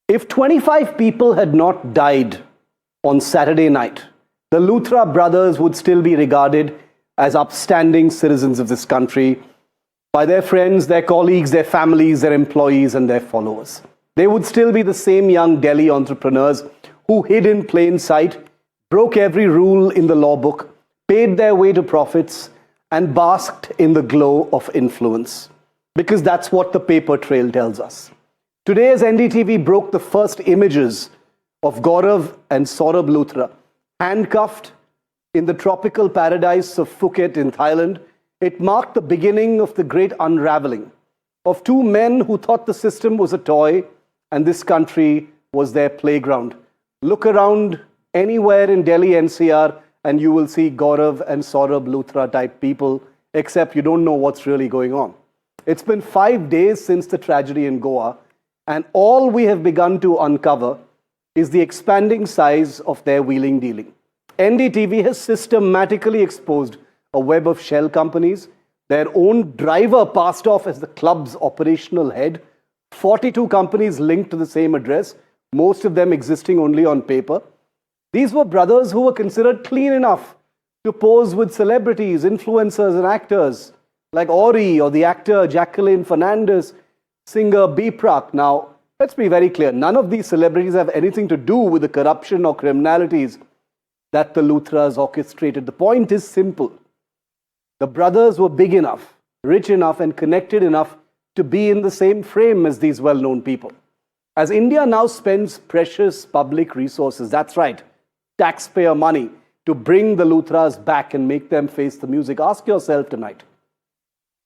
If 25 people had not died on Saturday night, the Luthra brothers would still be regarded as upstanding citizens of this country by their friends, their colleagues, their families, their employees, and their followers. They would still be the same young Delhi entrepreneurs who hid in plain sight, broke every rule in the law book, paid their way to profits, and basked in the glow of influence. Because that's what the paper trail tells us. Today, as NDTV broke the first images of Gaurav and Saurabh Luthra, handcuffed in the tropical paradise of Phuket in Thailand, it marked the beginning of the great unraveling of two men who thought the system was a toy and this country was their playground. Look around anywhere in Delhi NCR and you will see Gaurav and Saurabh Luthra type people, except you don't know what's really going on. It's been 5 days since the tragedy in Goa, and all we have begun to uncover is the expanding size of their wheeling dealing. NDTV has systematically exposed a web of shell companies, their own driver passed off as the club's operational head, 42 companies linked to the same address, most of them existing only on paper. These were brothers who were considered clean enough to pose with celebrities, influencers, and actors like Ori or the actor Jacqueline Fernandez, singer Biprak. Now, let's be very clear. None of these celebrities have anything to do with the corruption or criminalities that the Luthras orchestrated. The point is simple. The brothers were big enough, rich enough, and connected enough to be in the same frame as these well-known people. As India now spends precious public resources, that's right, taxpayer money, to bring the Luthras back and make them face the music, ask yourself tonight,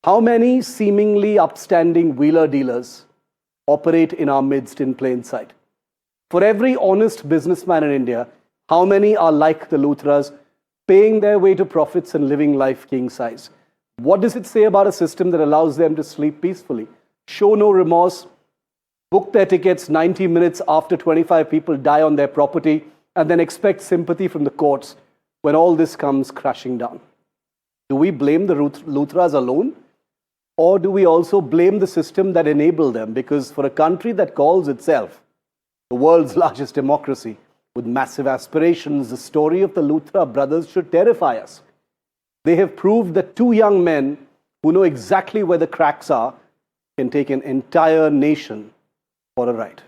how many seemingly upstanding wheeler dealers operate in our midst in plain sight? For every honest businessman in India, how many are like the Luthras, paying their way to profits and living life king size? What does it say about a system that allows them to sleep peacefully, show no remorse, book their tickets 90 minutes after 25 people die on their property, and then expect sympathy from the courts when all this comes crashing down? Do we blame the Luthras alone? Or do we also blame the system that enabled them? Because for a country that calls itself the world's largest democracy with massive aspirations, the story of the Luthra brothers should terrify us. They have proved that two young men who know exactly where the cracks are can take an entire nation for a ride.